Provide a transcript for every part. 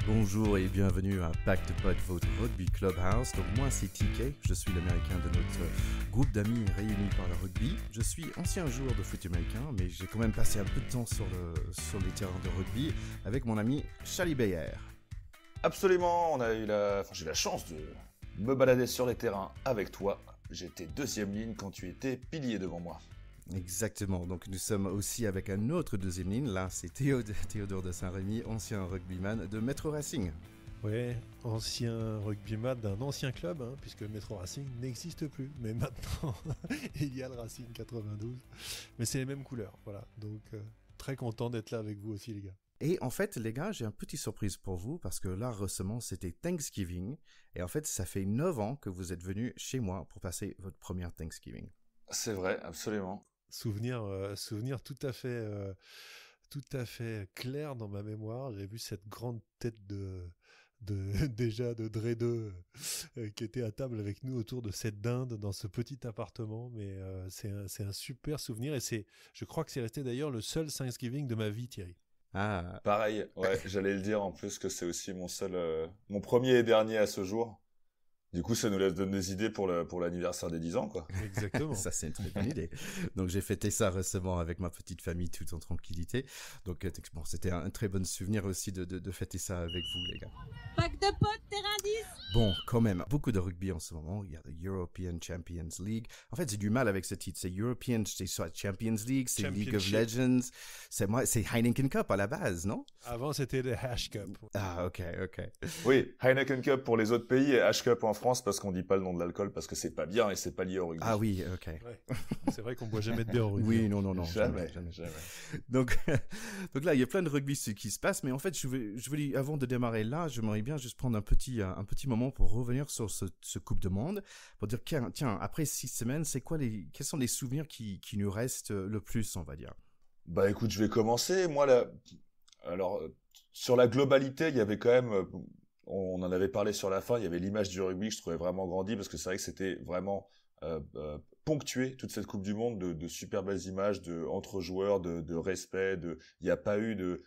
Bonjour et bienvenue à Back to Pod, votre rugby clubhouse. Donc moi c'est TK, je suis l'américain de notre groupe d'amis réunis par le rugby. Je suis ancien joueur de foot américain, mais j'ai quand même passé un peu de temps sur les terrains de rugby avec mon ami Charlie Bayer. Absolument, j'ai eu la chance de me balader sur les terrains avec toi. J'étais deuxième ligne quand tu étais pilier devant moi. Exactement, donc nous sommes aussi avec un autre deuxième ligne, là c'est Théodore de Saint-Rémy, ancien rugbyman de Metro Racing. Ouais, ancien rugbyman d'un ancien club, puisque le Metro Racing n'existe plus, mais maintenant il y a le Racing 92, mais c'est les mêmes couleurs, voilà, donc très content d'être là avec vous aussi les gars. Et en fait, les gars, j'ai une petite surprise pour vous, parce que là, récemment, c'était Thanksgiving, et en fait, ça fait 9 ans que vous êtes venus chez moi pour passer votre première Thanksgiving. C'est vrai, absolument. Souvenir tout à fait clair dans ma mémoire. J'ai vu cette grande tête de Dre 2 qui était à table avec nous autour de cette dinde dans ce petit appartement. Mais c'est un super souvenir et je crois que c'est resté d'ailleurs le seul Thanksgiving de ma vie, Thierry. Ah. Pareil, ouais, j'allais le dire en plus que c'est aussi mon premier et dernier à ce jour. Du coup, ça nous donne des idées pour l'anniversaire des 10 ans, quoi. Exactement. Ça, c'est une très bonne idée. Donc, j'ai fêté ça récemment avec ma petite famille, tout en tranquillité. Donc, bon, c'était un très bon souvenir aussi de fêter ça avec vous, les gars. Pack de potes, terrain 10. Bon, quand même, beaucoup de rugby en ce moment. Il y a la European Champions League. En fait, j'ai du mal avec ce titre. C'est European, c'est soit Champions League, c'est League of Legends. C'est Heineken Cup à la base, non? Avant, c'était le Hash Cup. Ah, ok. Oui, Heineken Cup pour les autres pays et Hash Cup en France parce qu'on dit pas le nom de l'alcool parce que c'est pas bien et c'est pas lié au rugby. Ah oui, ok. Ouais. C'est vrai qu'on boit jamais de bière au rugby. Oui, non. Jamais. Donc là, il y a plein de rugby qui se passent, mais en fait, je voulais, avant de démarrer là, j'aimerais bien juste prendre un petit moment pour revenir sur ce Coupe du Monde, pour dire, tiens, après 6 semaines, quels sont les souvenirs qui nous restent le plus, on va dire? Bah écoute, je vais commencer. Moi, alors, sur la globalité, il y avait quand même, on en avait parlé sur la fin, il y avait l'image du rugby que je trouvais vraiment grandi parce que c'est vrai que c'était vraiment ponctué toute cette Coupe du Monde de super belles images entre joueurs, de respect, il n'y a pas eu de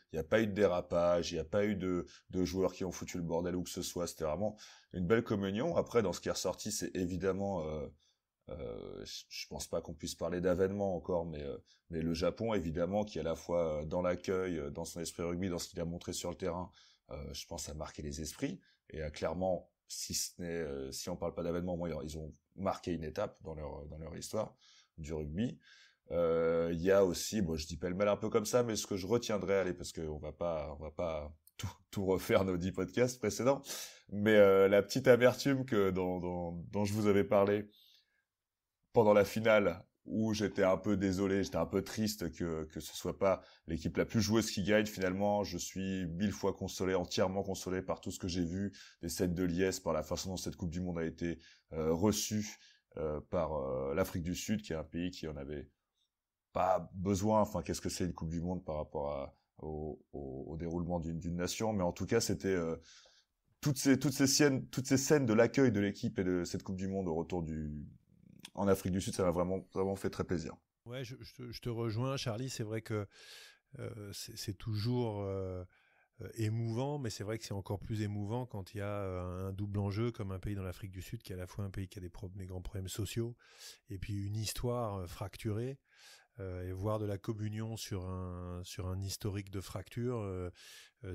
dérapage, il n'y a pas eu de joueurs qui ont foutu le bordel ou que ce soit. C'était vraiment une belle communion. Après, dans ce qui est ressorti, c'est évidemment je pense pas qu'on puisse parler d'avènement encore, mais le Japon évidemment qui est à la fois dans l'accueil, dans son esprit rugby, dans ce qu'il a montré sur le terrain, je pense a marqué les esprits et a clairement, si on parle pas d'avènement, ils ont marqué une étape dans leur histoire du rugby. Il y a aussi, bon, je dis pêle-mêle un peu comme ça, mais ce que je retiendrai, allez, parce que on va pas tout refaire nos 10 podcasts précédents, mais la petite amertume dont je vous avais parlé pendant la finale, où j'étais un peu désolé, j'étais un peu triste que ce soit pas l'équipe la plus joueuse qui gagne. Finalement, je suis 1000 fois consolé, entièrement consolé par tout ce que j'ai vu, des scènes de liesse, par la façon dont cette Coupe du Monde a été reçue par l'Afrique du Sud, qui est un pays qui en avait pas besoin. Enfin, qu'est-ce que c'est une Coupe du Monde par rapport au déroulement d'une nation? Mais en tout cas, c'était toutes ces scènes de l'accueil de l'équipe et de cette Coupe du Monde au retour en Afrique du Sud, ça m'a vraiment, vraiment fait très plaisir. Ouais, je te rejoins, Charlie. C'est vrai que c'est toujours émouvant, mais c'est vrai que c'est encore plus émouvant quand il y a un double enjeu comme un pays dans l'Afrique du Sud qui est à la fois un pays qui a des grands problèmes sociaux et puis une histoire fracturée. Et voir de la communion sur un historique de fracture,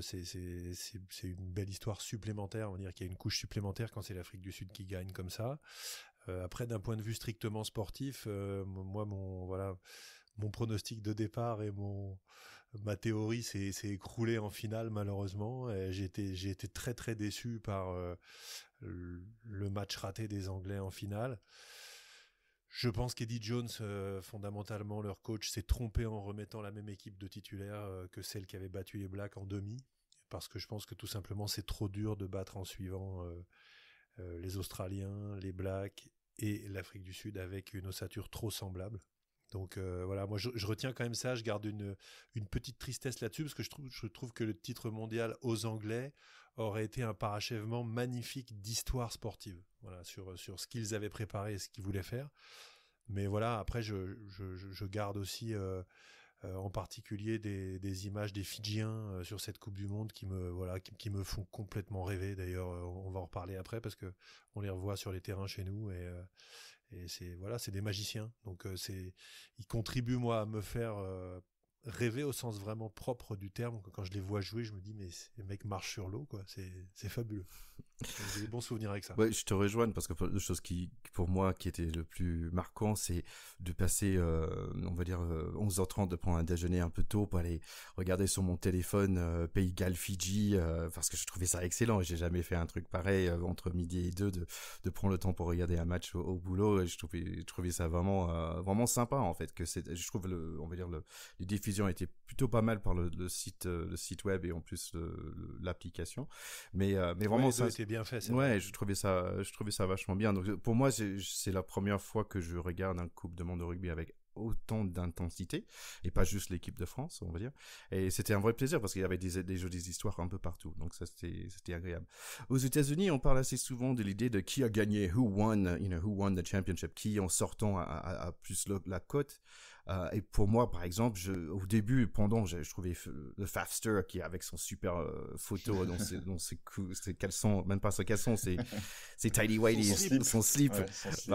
c'est une belle histoire supplémentaire. On va dire qu'il y a une couche supplémentaire quand c'est l'Afrique du Sud qui gagne comme ça. Après, d'un point de vue strictement sportif, moi, mon pronostic de départ et ma théorie s'est écroulée en finale malheureusement. J'ai été très très déçu par le match raté des Anglais en finale. Je pense qu'Eddie Jones, fondamentalement, leur coach, s'est trompé en remettant la même équipe de titulaires que celle qui avait battu les Blacks en demi, parce que je pense que tout simplement c'est trop dur de battre en suivant les Australiens, les Blacks et l'Afrique du Sud avec une ossature trop semblable. Donc voilà, moi je retiens quand même ça, je garde une petite tristesse là-dessus parce que je trouve que le titre mondial aux Anglais aurait été un parachèvement magnifique d'histoire sportive, voilà, sur ce qu'ils avaient préparé et ce qu'ils voulaient faire. Mais voilà, après je garde aussi en particulier des images des Fidjiens sur cette Coupe du Monde qui me font complètement rêver. D'ailleurs, on va en reparler après parce que on les revoit sur les terrains chez nous et c'est des magiciens. Donc ils contribuent moi à me faire rêver au sens vraiment propre du terme. Quand je les vois jouer, je me dis mais les mecs marchent sur l'eau, quoi. C'est fabuleux. J'ai des bons souvenirs avec ça. Ouais, je te rejoins parce que la chose qui, pour moi, qui était le plus marquant, c'est de passer, on va dire, 11h30, de prendre un déjeuner un peu tôt pour aller regarder sur mon téléphone Pays Galles Fidji, parce que je trouvais ça excellent et j'ai jamais fait un truc pareil entre midi et 2 de prendre le temps pour regarder un match au boulot. Et je trouvais ça vraiment sympa en fait. Je trouve on va dire les diffusions étaient plutôt pas mal par le site web et en plus l'application, mais vraiment ouais, ça était bien fait. Ouais, je trouvais ça vachement bien. Donc pour moi, c'est la première fois que je regarde un Coupe du Monde de rugby avec autant d'intensité et pas juste l'équipe de France, on va dire. Et c'était un vrai plaisir parce qu'il y avait des jolies histoires un peu partout. Donc ça c'était agréable. Aux États-Unis, on parle assez souvent de l'idée de qui a gagné, who won the championship, qui en sortant à plus la cote. Et pour moi, par exemple, au début, je trouvais le Fafster qui avec son super photo dans ses caleçons, même pas ses caleçons, c'est tidy whitey, son slip. Ouais, son slip.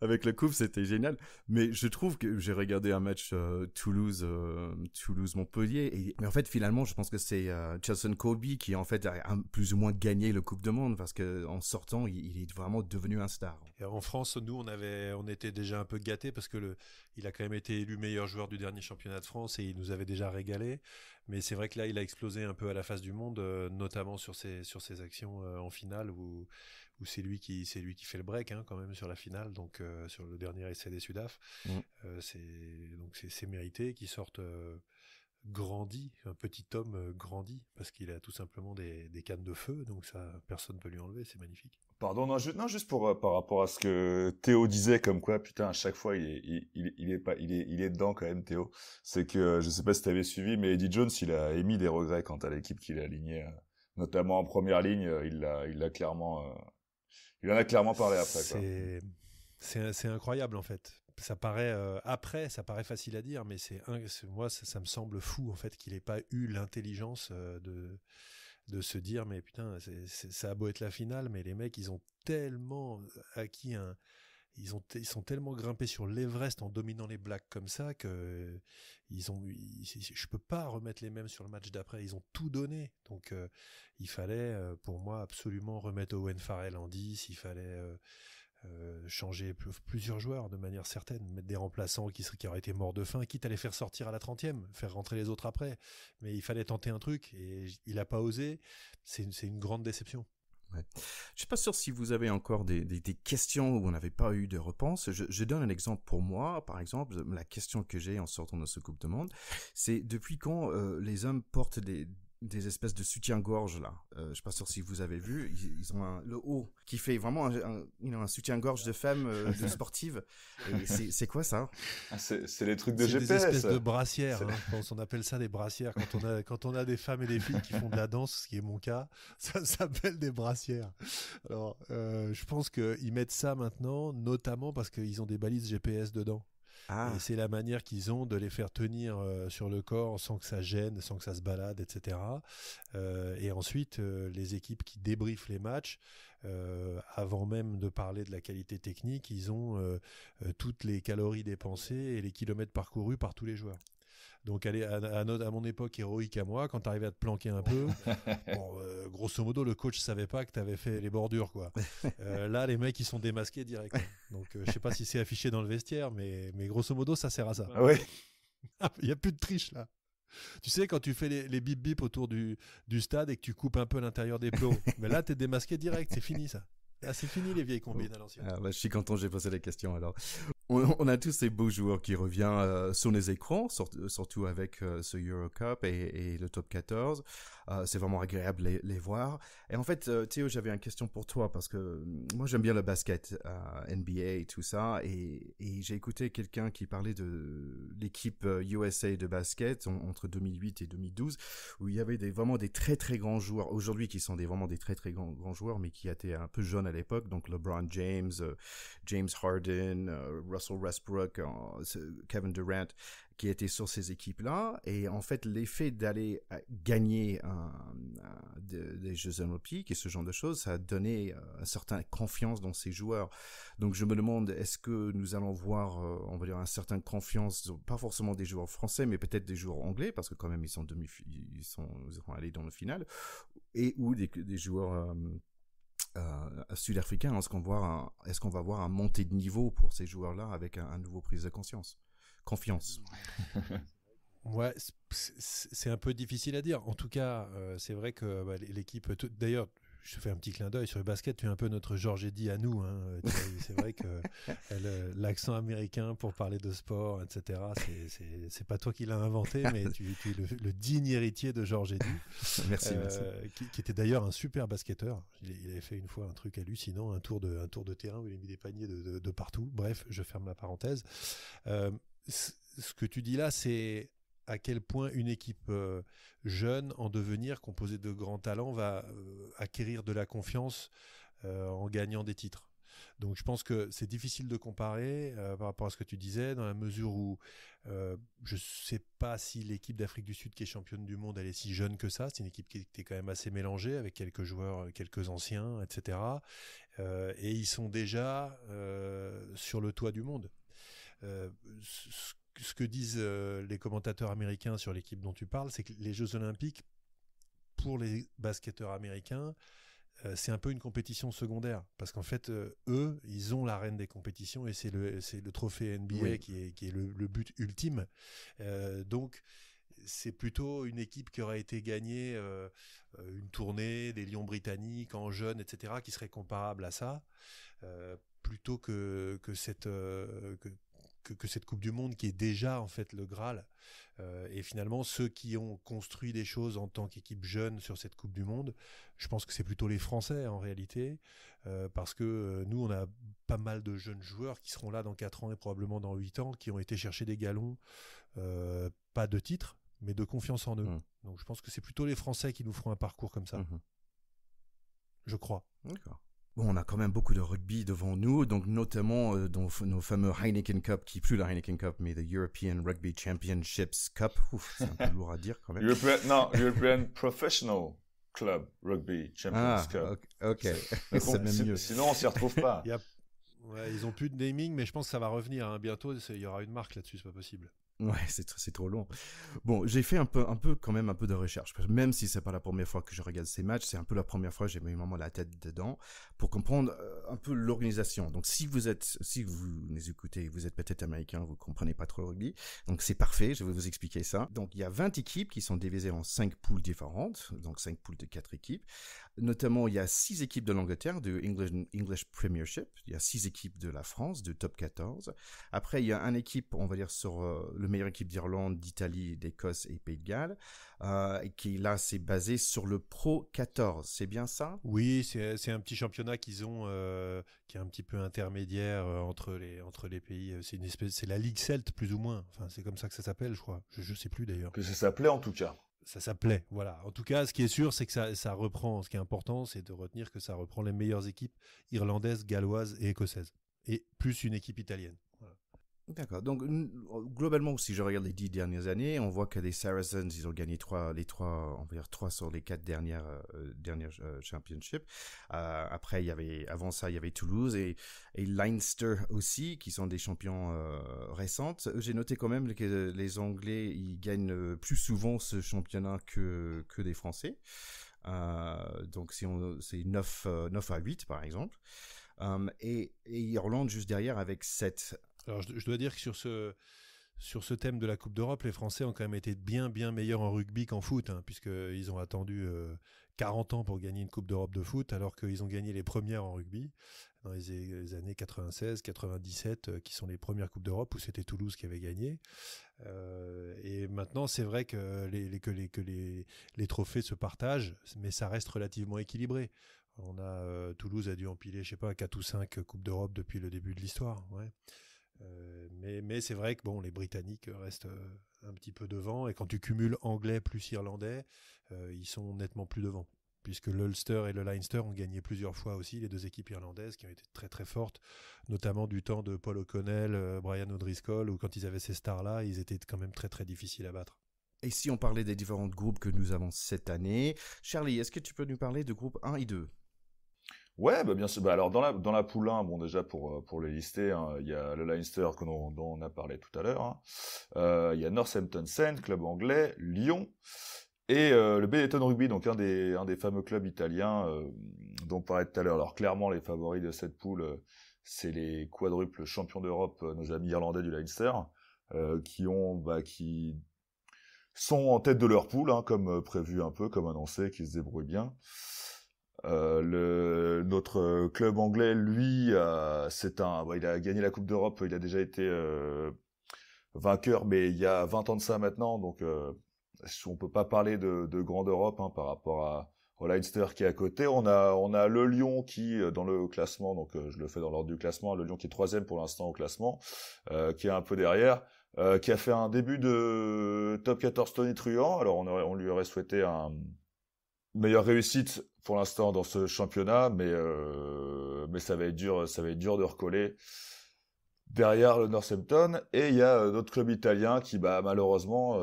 Avec le couple, c'était génial. Mais je trouve que j'ai regardé un match Toulouse-Montpellier mais en fait, finalement, je pense que c'est Chelson Colby qui en fait a plus ou moins gagné le Coupe du Monde parce que en sortant, il est vraiment devenu un star. Et en France, nous, on était déjà un peu gâtés parce que il a quand même été élu meilleur joueur du dernier championnat de France et il nous avait déjà régalé. Mais c'est vrai que là, il a explosé un peu à la face du monde, notamment sur ses actions en finale où c'est lui qui fait le break quand même sur la finale, donc sur le dernier essai des Sudaf. C'est mérité qu'il sorte grandi, un petit homme grandi parce qu'il a tout simplement des cannes de feu, donc ça personne peut lui enlever, c'est magnifique. Pardon, non, juste pour par rapport à ce que Théo disait, comme quoi, putain, à chaque fois, il est dedans quand même, Théo. C'est que, je sais pas si t'avais suivi, mais Eddie Jones, il a émis des regrets quant à l'équipe qu'il a alignée, notamment en première ligne, il en a clairement parlé après, quoi. C'est incroyable, en fait. Ça paraît ça paraît facile à dire, mais moi, ça me semble fou, en fait, qu'il ait pas eu l'intelligence de se dire mais putain ça a beau être la finale mais les mecs ils ont tellement acquis ils sont tellement grimpés sur l'Everest en dominant les Blacks comme ça que je peux pas remettre les mêmes sur le match d'après, ils ont tout donné, donc il fallait pour moi absolument remettre Owen Farrell en 10, il fallait changer plusieurs joueurs de manière certaine, mettre des remplaçants qui auraient été morts de faim, quitte à les faire sortir à la 30e, faire rentrer les autres après, mais il fallait tenter un truc et il a pas osé. C'est une grande déception. Ouais. Je suis pas sûr si vous avez encore des questions où on n'avait pas eu de réponse. Je donne un exemple pour moi. Par exemple, la question que j'ai en sortant de ce Coupe du Monde, c'est depuis quand les hommes portent des espèces de soutien-gorge là. Je suis pas sûr si vous avez vu. Ils ont le haut qui fait vraiment un soutien-gorge de femme de sportive. Et c'est quoi ça? C'est les trucs de c'est GPS. Des espèces de brassières. Je pense on appelle ça des brassières quand on a des femmes et des filles qui font de la danse, ce qui est mon cas. Ça s'appelle des brassières. Alors, je pense qu'ils mettent ça maintenant, notamment parce qu'ils ont des balises GPS dedans. Et c'est la manière qu'ils ont de les faire tenir sur le corps sans que ça gêne, sans que ça se balade, etc. Et ensuite, les équipes qui débriefent les matchs, avant même de parler de la qualité technique, ils ont toutes les calories dépensées et les kilomètres parcourus par tous les joueurs. Donc à mon époque héroïque à moi, quand tu arrivais à te planquer un peu, grosso modo le coach savait pas que tu avais fait les bordures, quoi. Là les mecs ils sont démasqués direct. Donc je sais pas si c'est affiché dans le vestiaire, mais grosso modo ça sert à ça. Ah ouais. Il y a plus de triche là. Tu sais quand tu fais les bip bip autour du stade et que tu coupes un peu l'intérieur des plots, mais là t'es démasqué direct, c'est fini ça. Ah, c'est fini les vieilles combines à l'ancienne. Je suis content, j'ai posé la question alors. On a tous ces beaux joueurs qui reviennent sur les écrans, surtout avec ce Euro Cup et le Top 14. C'est vraiment agréable les voir. Et en fait, Théo, j'avais une question pour toi parce que moi j'aime bien le basket, NBA et tout ça. Et j'ai écouté quelqu'un qui parlait de l'équipe USA de basket entre 2008 et 2012, où il y avait vraiment des très très grands joueurs aujourd'hui qui sont vraiment des très très grands joueurs, mais qui étaient un peu jeunes à l'époque. Donc LeBron James, James Harden, Russell Westbrook, Kevin Durant, qui étaient sur ces équipes-là. Et en fait, l'effet d'aller gagner des Jeux Olympiques et ce genre de choses, ça a donné une certaine confiance dans ces joueurs. Donc je me demande, est-ce que nous allons voir, on va dire, une certaine confiance, pas forcément des joueurs français, mais peut-être des joueurs anglais, parce que quand même ils sont allés dans le final, et ou des joueurs sud-africains. Est-ce qu'on va voir un montée de niveau pour ces joueurs-là avec un nouveau prise de confiance? Ouais, c'est un peu difficile à dire. En tout cas, c'est vrai que l'équipe... D'ailleurs, je te fais un petit clin d'œil sur le basket. Tu es un peu notre Georges Eddy à nous. Hein. C'est vrai que l'accent américain pour parler de sport, etc., c'est pas toi qui l'as inventé, mais tu es le digne héritier de Georges Eddy. Merci. Qui était d'ailleurs un super basketteur. Il avait fait une fois un truc hallucinant, un tour de terrain où il a mis des paniers de partout. Bref, je ferme la parenthèse. Ce que tu dis là, c'est à quel point une équipe jeune en devenir, composée de grands talents, va acquérir de la confiance en gagnant des titres. Donc je pense que c'est difficile de comparer par rapport à ce que tu disais, dans la mesure où je ne sais pas si l'équipe d'Afrique du Sud qui est championne du monde, elle est si jeune que ça. C'est une équipe qui était quand même assez mélangée, avec quelques joueurs, quelques anciens, etc. Et ils sont déjà sur le toit du monde. Ce que disent les commentateurs américains sur l'équipe dont tu parles, c'est que les Jeux Olympiques, pour les basketteurs américains, c'est un peu une compétition secondaire. Parce qu'en fait, eux, ils ont la reine des compétitions et c'est le trophée NBA oui. qui est le but ultime. Donc, c'est plutôt une équipe qui aurait été gagnée une tournée des Lions britanniques en jeunes, etc., qui serait comparable à ça, plutôt que cette Coupe du Monde qui est déjà en fait le Graal. Et finalement, ceux qui ont construit des choses en tant qu'équipe jeune sur cette Coupe du Monde, je pense que c'est plutôt les Français en réalité, parce que nous, on a pas mal de jeunes joueurs qui seront là dans 4 ans et probablement dans 8 ans, qui ont été chercher des galons, pas de titre, mais de confiance en eux. Donc je pense que c'est plutôt les Français qui nous feront un parcours comme ça. Je crois. D'accord. Bon, on a quand même beaucoup de rugby devant nous, donc notamment dans nos fameux Heineken Cup, qui n'est plus la Heineken Cup, mais the European Rugby Championships Cup. Ouf, c'est un peu lourd à dire quand même. European Professional Club Rugby Champions Cup. Ok. C'est même mieux. Sinon, on s'y retrouve pas. Ils n'ont plus de naming, mais je pense que ça va revenir. Hein. Bientôt, il y aura une marque là-dessus, c'est pas possible. Ouais, c'est trop long. Bon, j'ai fait un peu quand même un peu de recherche. Même si c'est pas la première fois que je regarde ces matchs, c'est un peu la première fois que j'ai mis vraiment la tête dedans pour comprendre un peu l'organisation. Donc, si vous nous écoutez, vous êtes peut-être américain, vous comprenez pas trop le rugby. Donc, c'est parfait, je vais vous expliquer ça. Donc, il y a 20 équipes qui sont divisées en 5 poules différentes. Donc, 5 poules de 4 équipes. Notamment, il y a 6 équipes de l'Angleterre, de English Premiership. Il y a 6 équipes de la France, de Top 14. Après, il y a une équipe, on va dire, sur le meilleure équipe d'Irlande, d'Italie, d'Écosse et Pays de Galles, qui là, c'est basé sur le Pro 14. C'est bien ça? Oui, c'est un petit championnat qu'ils ont, qui est un petit peu intermédiaire entre les pays. C'est la Ligue Celte, plus ou moins. Enfin, c'est comme ça que ça s'appelle, je crois. Je sais plus d'ailleurs. Que ça s'appelait en tout cas. Ça s'appelait, voilà. En tout cas, ce qui est sûr, c'est que ça reprend. Ce qui est important, c'est de retenir que ça reprend les meilleures équipes irlandaises, galloises et écossaises, et plus une équipe italienne. Voilà. D'accord. Donc, globalement, si je regarde les 10 dernières années, on voit que les Saracens, ils ont gagné on va dire 3 sur les 4 dernières championships. Après, avant ça, il y avait Toulouse et Leinster aussi, qui sont des champions récentes. J'ai noté quand même que les Anglais, ils gagnent plus souvent ce championnat que les Français. Donc, c'est 9 à 8, par exemple. Et Irlande juste derrière avec 7. Alors, je dois dire que sur ce thème de la Coupe d'Europe, les Français ont quand même été bien meilleurs en rugby qu'en foot, hein, puisqu'ils ont attendu 40 ans pour gagner une Coupe d'Europe de foot, alors qu'ils ont gagné les premières en rugby dans les années 96, 97, qui sont les premières Coupes d'Europe où c'était Toulouse qui avait gagné. Et maintenant, c'est vrai que les trophées se partagent, mais ça reste relativement équilibré. Toulouse a dû empiler, je sais pas, 4 ou 5 Coupes d'Europe depuis le début de l'histoire. Ouais. Mais c'est vrai que les Britanniques restent un petit peu devant, et quand tu cumules anglais plus irlandais, ils sont nettement plus devant. puisque l'Ulster et le Leinster ont gagné plusieurs fois aussi, les deux équipes irlandaises qui ont été très très fortes, notamment du temps de Paul O'Connell, Brian O'Driscoll, où quand ils avaient ces stars-là, ils étaient quand même très très difficiles à battre. Et si on parlait des différents groupes que nous avons cette année, Charlie, est-ce que tu peux nous parler de groupe 1 et 2? Ouais, bah bien sûr. Bah alors dans la poule 1, bon déjà pour les lister, hein, il y a le Leinster dont on a parlé tout à l'heure. Hein. Il y a Northampton Saints, club anglais, Lyon et le Benetton Rugby, donc un des fameux clubs italiens dont on parlait tout à l'heure. Alors clairement les favoris de cette poule, c'est les quadruples champions d'Europe, nos amis irlandais du Leinster, qui sont en tête de leur poule, hein, comme prévu un peu, comme annoncé, qui se débrouillent bien. Notre club anglais, lui, il a gagné la Coupe d'Europe, il a déjà été vainqueur, mais il y a 20 ans de ça maintenant, donc on peut pas parler de grande Europe hein, par rapport au Leinster qui est à côté. On a le Lyon qui, dans le classement, donc je le fais dans l'ordre du classement, le Lyon qui est 3e pour l'instant au classement, qui est un peu derrière, qui a fait un début de top 14 tonitruant. Alors on lui aurait souhaité meilleure réussite pour l'instant dans ce championnat, mais ça va être dur de recoller derrière le Northampton. Et il y a d'autres clubs italiens qui, malheureusement,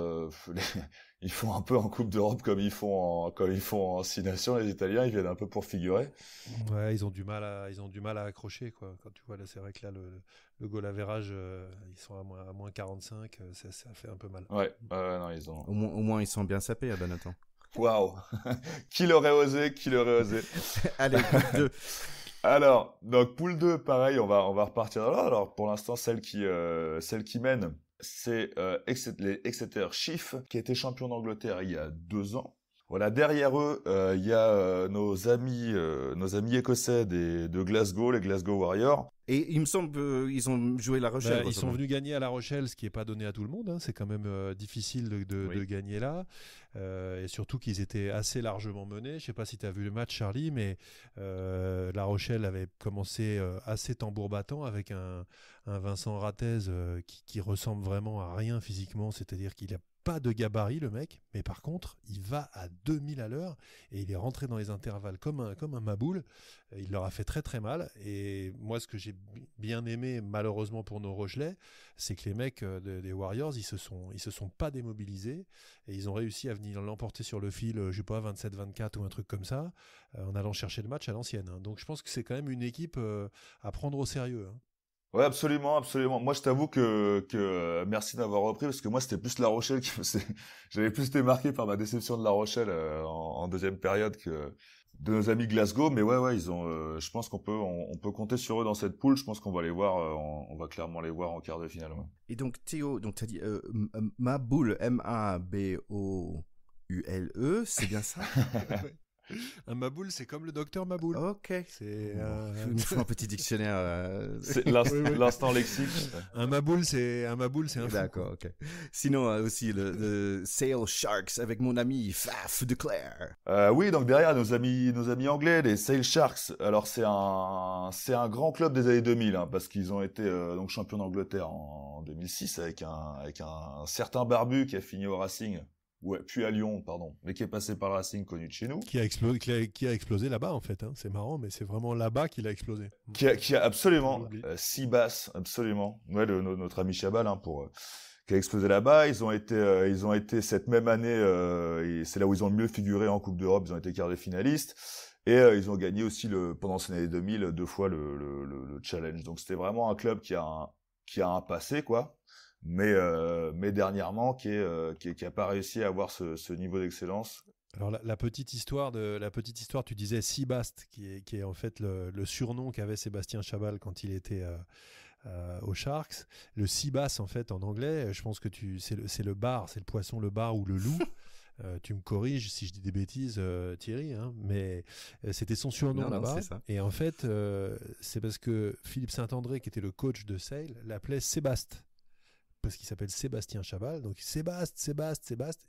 ils font un peu en Coupe d'Europe comme ils font en 6 nations. Les Italiens, ils viennent un peu pour figurer. Ouais, ils ont du mal à accrocher, quoi. Quand tu vois là, c'est vrai que là le goal average, ils sont à moins 45, ça fait un peu mal. Ouais, non, ils ont. Au moins ils sont bien sapés à Benetton. Waouh. Qui l'aurait osé. Allez, groupe 2. Alors, donc poule 2, pareil, on va repartir là. Alors pour l'instant, celle qui mène, c'est les Exeter Chiefs, qui a été champion d'Angleterre il y a 2 ans. Voilà, derrière eux, il y a nos amis écossais de Glasgow, les Glasgow Warriors. Et il me semble qu'ils ont joué La Rochelle. Ils sont venus gagner à La Rochelle, ce qui n'est pas donné à tout le monde. Hein. C'est quand même difficile de gagner là. Et surtout qu'ils étaient assez largement menés. Je ne sais pas si tu as vu le match, Charlie, mais La Rochelle avait commencé assez tambour battant avec un Vincent Rattez qui ressemble vraiment à rien physiquement. C'est-à-dire qu'il a pas de gabarit le mec, mais par contre il va à 2000 à l'heure et il est rentré dans les intervalles comme un maboule. Il leur a fait très très mal. Et moi ce que j'ai bien aimé malheureusement pour nos Rochelais, c'est que les mecs des Warriors ils se sont pas démobilisés et ils ont réussi à venir l'emporter sur le fil, je sais pas 27-24 ou un truc comme ça, en allant chercher le match à l'ancienne. Hein. Donc je pense que c'est quand même une équipe à prendre au sérieux. Hein. Ouais, absolument, absolument. Moi, je t'avoue que merci d'avoir repris parce que moi, c'était plus La Rochelle j'avais plus été marqué par ma déception de La Rochelle en deuxième période que de nos amis Glasgow. Mais ouais, ils ont. Je pense qu'on peut compter sur eux dans cette poule. Je pense qu'on va les voir. On va clairement les voir en quart de finale. Ouais. Et donc Théo, donc t'as dit Maboule, Maboule, c'est bien ça? Un Maboule, c'est comme le docteur Maboule. Ok. C'est il me faut un petit dictionnaire. C'est l'instant lexique. Un Maboule, c'est un fou. D'accord, ok. Sinon aussi le Sale Sharks avec mon ami Faf de Claire. Oui, donc derrière nos amis anglais, les Sale Sharks. Alors c'est un grand club des années 2000 hein, parce qu'ils ont été donc champions d'Angleterre en 2006 avec un certain barbu qui a fini au Racing. Ouais, puis à Lyon, pardon, mais qui est passé par le Racing connu de chez nous. Qui a explosé là-bas, en fait. Hein. C'est marrant, mais c'est vraiment là-bas qu'il a explosé. Qui a absolument, Sibas, absolument. Ouais, notre ami Chabal, hein, qui a explosé là-bas. Ils ont été cette même année, et c'est là où ils ont le mieux figuré en Coupe d'Europe. Ils ont été quart de finalistes. Et ils ont gagné aussi pendant ces années 2000, 2 fois le challenge. Donc c'était vraiment un club qui a un passé, quoi. Mais dernièrement qui a pas réussi à avoir ce niveau d'excellence. Alors la petite histoire, tu disais Sibast, qui est en fait le surnom qu'avait Sébastien Chabal quand il était aux Sharks. Le Sibas en fait en anglais, je pense que c'est le bar, c'est le poisson, le bar ou le loup. Tu me corriges si je dis des bêtises, Thierry, hein, mais c'était son surnom là-bas. C'est ça. Et en fait, c'est parce que Philippe Saint-André, qui était le coach de Sale, l'appelait Sébast. parce qu'il s'appelle Sébastien Chabal, donc Sébastien,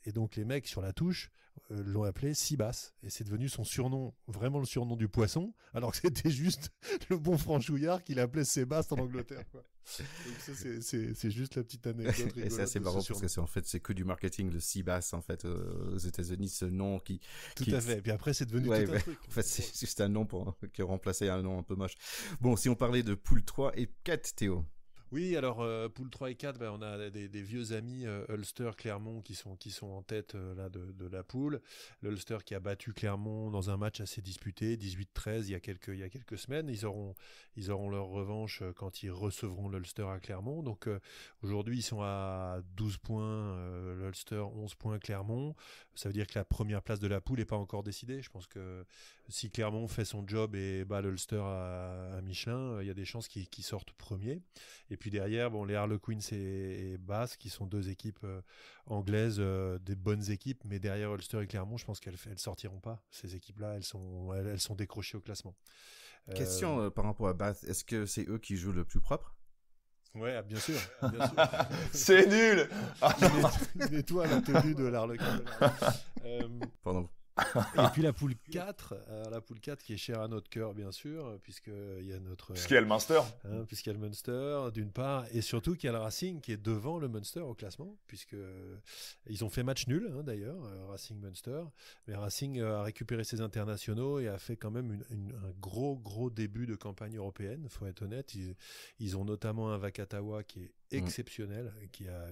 et donc les mecs sur la touche l'ont appelé Sibas, et c'est devenu son surnom, vraiment le surnom du poisson, alors que c'était juste le bon franchouillard qui l'appelait Sébastien en Angleterre, quoi. Donc ça, c'est juste la petite anecdote rigolote. Et c'est assez marrant parce que c'est que du marketing, le Seabass en fait aux États-Unis, ce nom qui. Tout à fait. Et puis après, c'est devenu tout un truc. En fait, c'est juste un nom qui a remplacé un nom un peu moche. Bon, si on parlait de poule 3 et 4, Théo. Oui, alors poule 3 et 4, on a des vieux amis, Ulster, Clermont qui sont en tête là de la poule. L'Ulster qui a battu Clermont dans un match assez disputé, 18-13 il y a quelques semaines. Ils auront leur revanche quand ils recevront l'Ulster à Clermont. Donc aujourd'hui, ils sont à 12 points, l'Ulster 11 points Clermont. Ça veut dire que la première place de la poule n'est pas encore décidée. Je pense que si Clermont fait son job et bat l'Ulster à Michelin, il y a des chances qu'ils sortent premiers. Et puis derrière, les Harlequins et Bath, qui sont deux équipes anglaises, des bonnes équipes, mais derrière Ulster et Clermont, je pense qu'elles sortiront pas. Ces équipes-là, elles sont décrochées au classement. Question par rapport à Bath, est-ce que c'est eux qui jouent le plus propre? Ouais, bien sûr. C'est nul. Il nettoie la tenue de l'Harlequin. Pardon. Et puis la poule 4, la poule 4 qui est chère à notre cœur, bien sûr, puisqu'il y a puisqu'il y a le Munster. Puisqu'il y a le Munster, d'une part, et surtout qu'il y a le Racing qui est devant le Munster au classement, puisque ils ont fait match nul, d'ailleurs, Racing-Munster, mais Racing a récupéré ses internationaux et a fait quand même un gros début de campagne européenne, faut être honnête. Ils ont notamment un Vakatawa qui est exceptionnel, qui a,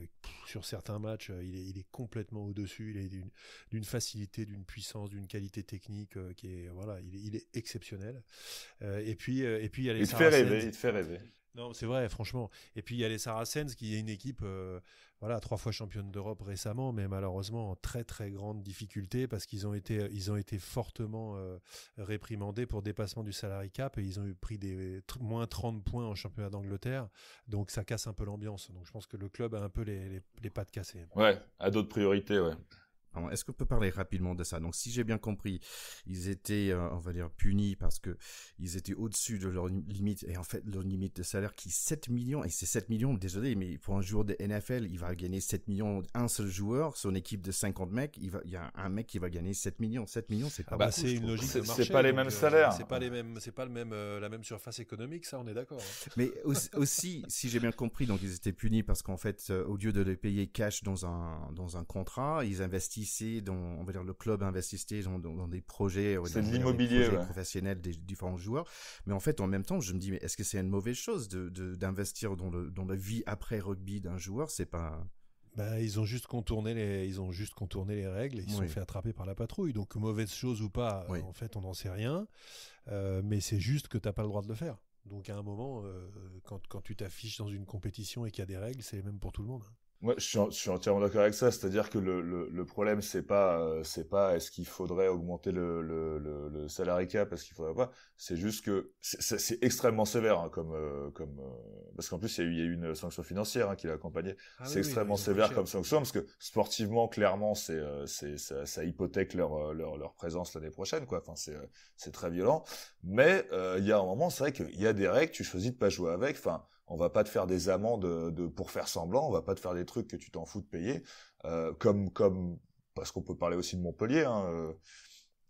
sur certains matchs, il est complètement au-dessus, il est d'une facilité, d'une puissance, d'une qualité technique qui est, il est exceptionnel. Et puis il y a les Saracens. Il te fait rêver. Non, c'est vrai, franchement. Et puis il y a les Saracens qui est une équipe 3 fois championne d'Europe récemment, mais malheureusement en très très grande difficulté parce qu'ils ont été fortement réprimandés pour dépassement du salary cap et ils ont pris des moins 30 points en championnat d'Angleterre, donc ça casse un peu l'ambiance. Donc je pense que le club a un peu les pattes cassées. Ouais, à d'autres priorités, ouais. Alors, est-ce qu'on peut parler rapidement de ça? Donc, si j'ai bien compris, ils étaient, on va dire, punis parce que ils étaient au-dessus de leur limite, et en fait, leur limite de salaire qui est 7 millions, et c'est 7 millions, désolé, mais pour un joueur de NFL, il va gagner 7 millions, un seul joueur, son équipe de 50 mecs, il y a un mec qui va gagner 7 millions. 7 millions, c'est pas beaucoup, c'est une logique de marché. C'est pas les mêmes salaires. C'est pas la même surface économique, ça, on est d'accord. Mais aussi, si j'ai bien compris, donc ils étaient punis parce qu'en fait, au lieu de les payer cash dans un contrat, ils investissaient on va dire le club investissait dans des projets, c'est de l'immobilier, professionnels des différents joueurs. Mais en fait, en même temps, je me dis, mais est-ce que c'est une mauvaise chose d'investir dans la vie après rugby d'un joueur? C'est pas. Ils ont juste contourné les règles. Ils se sont fait attraper par la patrouille. Donc mauvaise chose ou pas, en fait, on n'en sait rien. Mais c'est juste que t'as pas le droit de le faire. Donc à un moment, quand tu t'affiches dans une compétition et qu'il y a des règles, c'est les mêmes pour tout le monde. Moi, je suis entièrement d'accord avec ça. C'est-à-dire que le problème, c'est pas est-ce qu'il faudrait augmenter le salary cap, est-ce qu'il faudrait pas. C'est juste que c'est extrêmement sévère, parce qu'en plus il y a eu une sanction financière qui l'a accompagné. C'est extrêmement sévère comme sanction parce que sportivement, clairement, ça hypothèque leur présence l'année prochaine, quoi. Enfin, c'est très violent. Mais il y a un moment, c'est vrai qu'il y a des règles, tu choisis de pas jouer avec. Enfin, on va pas te faire des amendes pour faire semblant, on va pas te faire des trucs que tu t'en fous de payer, comme parce qu'on peut parler aussi de Montpellier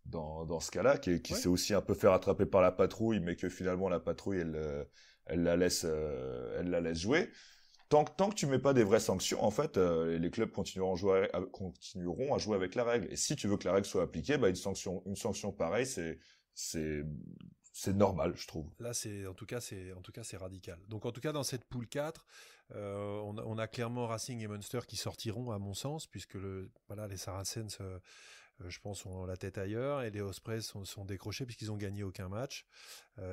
dans ce cas-là, qui s'est aussi un peu fait rattraper par la patrouille, mais que finalement la patrouille elle la laisse jouer. Tant que tu mets pas des vraies sanctions, en fait, les clubs continueront à jouer avec la règle. Et si tu veux que la règle soit appliquée, une sanction pareille, c'est normal, je trouve. Là, c'est radical. Donc, en tout cas, dans cette poule 4, on a clairement Racing et Munster qui sortiront, à mon sens, puisque les Saracens, je pense, ont la tête ailleurs, et les Ospreys sont décrochés puisqu'ils ont gagné aucun match.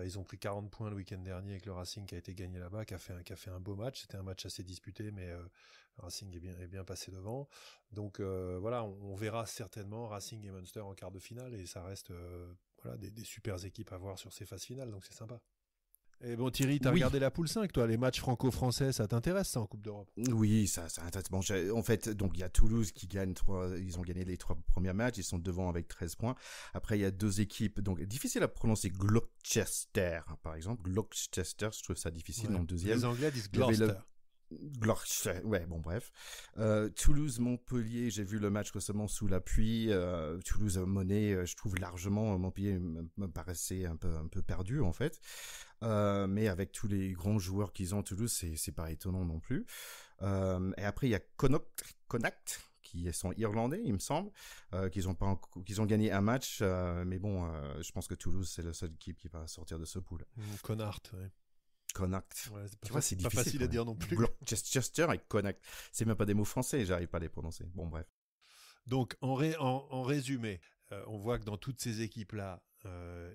Ils ont pris 40 points le week-end dernier avec le Racing qui a été gagné là-bas, qui a fait un beau match. C'était un match assez disputé, mais le Racing est bien passé devant. Donc on verra certainement Racing et Munster en quart de finale, et ça reste des super équipes à voir sur ces phases finales, donc c'est sympa. Et bon, Thierry, t'as regardé la poule 5, toi, les matchs franco-français, ça t'intéresse, ça, en Coupe d'Europe? Oui, ça intéresse. Bon, en fait, donc il y a Toulouse qui gagne ils ont gagné les 3 premiers matchs, ils sont devant avec 13 points. Après, il y a 2 équipes, donc difficile à prononcer, Gloucester, par exemple. Gloucester, je trouve ça difficile, en deuxième. Les Anglais disent Gloucester. Ouais, bon, bref. Toulouse-Montpellier, j'ai vu le match récemment sous la pluie. Toulouse a mené, je trouve largement. Montpellier me paraissait un peu perdu, en fait. Mais avec tous les grands joueurs qu'ils ont, Toulouse, c'est pas étonnant non plus. Et après, il y a Connacht, qui sont irlandais, il me semble, qu'ils ont gagné un match. Mais bon, je pense que Toulouse, c'est la seule équipe qui va sortir de ce pool. Connacht, ouais. Connacht. Ouais, Tu vois, c'est pas difficile facile à dire non plus. Chester et Connacht. C'est même pas des mots français, j'arrive pas à les prononcer. Bon, bref. Donc, en résumé, on voit que dans toutes ces équipes-là,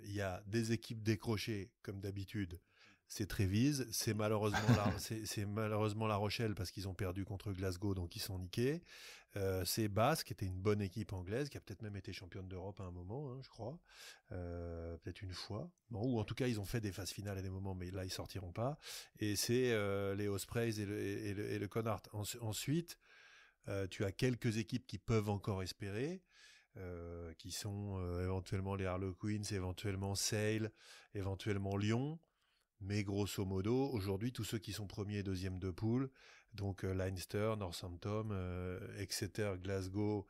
il y a des équipes décrochées, comme d'habitude. C'est Trévise, c'est malheureusement La Rochelle parce qu'ils ont perdu contre Glasgow, donc ils sont niqués. C'est Bath, qui était une bonne équipe anglaise, qui a peut-être même été championne d'Europe à un moment, hein, je crois. Peut-être une fois. Bon, ou en tout cas, ils ont fait des phases finales à des moments, mais là, ils sortiront pas. Et c'est les Ospreys et le Connacht. Ensuite, tu as quelques équipes qui peuvent encore espérer, qui sont éventuellement les Harlequins, éventuellement Sale, éventuellement Lyon. Mais grosso modo, aujourd'hui, tous ceux qui sont premiers et deuxièmes de poule, donc Leinster, Northampton, Exeter, Glasgow,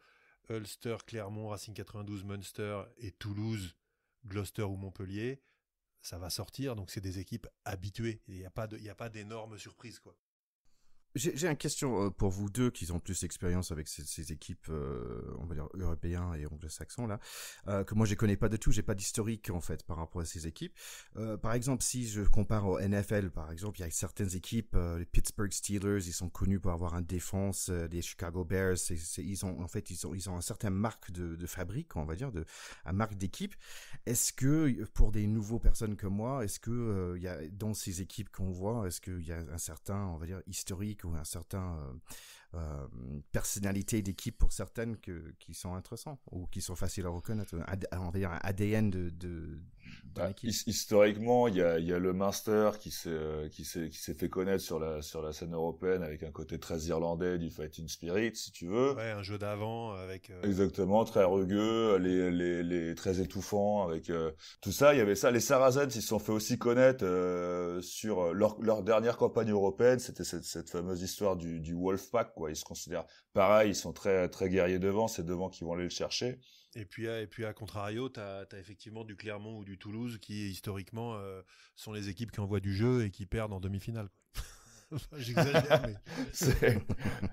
Ulster, Clermont, Racing 92, Munster et Toulouse, Gloucester ou Montpellier, ça va sortir. Donc c'est des équipes habituées. Il n'y a pas d'énormes surprises, quoi. J'ai une question pour vous deux qui ont plus d'expérience avec ces équipes, on va dire européens et anglo-saxons là, que moi je connais pas du tout, j'ai pas d'historique en fait par rapport à ces équipes. Par exemple, si je compare au NFL, par exemple, il y a certaines équipes, les Pittsburgh Steelers, ils sont connus pour avoir une défense, les Chicago Bears, ils ont un certain marque de fabrique, on va dire, un marque d'équipe. Est-ce que pour des nouveaux personnes comme moi, est-ce que il y a dans ces équipes qu'on voit, est-ce qu'il y a un certain, on va dire, historique ou un certain personnalité d'équipe pour certaines qui sont intéressants ou qui sont faciles à reconnaître, on va dire un ADN d'une équipe. Historiquement, il y a le Munster qui s'est fait connaître sur la scène européenne avec un côté très irlandais du fighting spirit, si tu veux. Ouais, un jeu d'avant avec Exactement, très rugueux, les très étouffants avec tout ça. Il y avait ça. Les Saracens, ils se sont fait aussi connaître sur leur dernière campagne européenne. C'était cette fameuse histoire du Wolfpack, quoi. Ils se considèrent pareil, ils sont très très guerriers devant. C'est devant qu'ils vont aller le chercher. Et puis à contrario, t'as effectivement du Clermont ou du Toulouse qui historiquement sont les équipes qui envoient du jeu et qui perdent en demi-finale, quoi. J'exagère, mais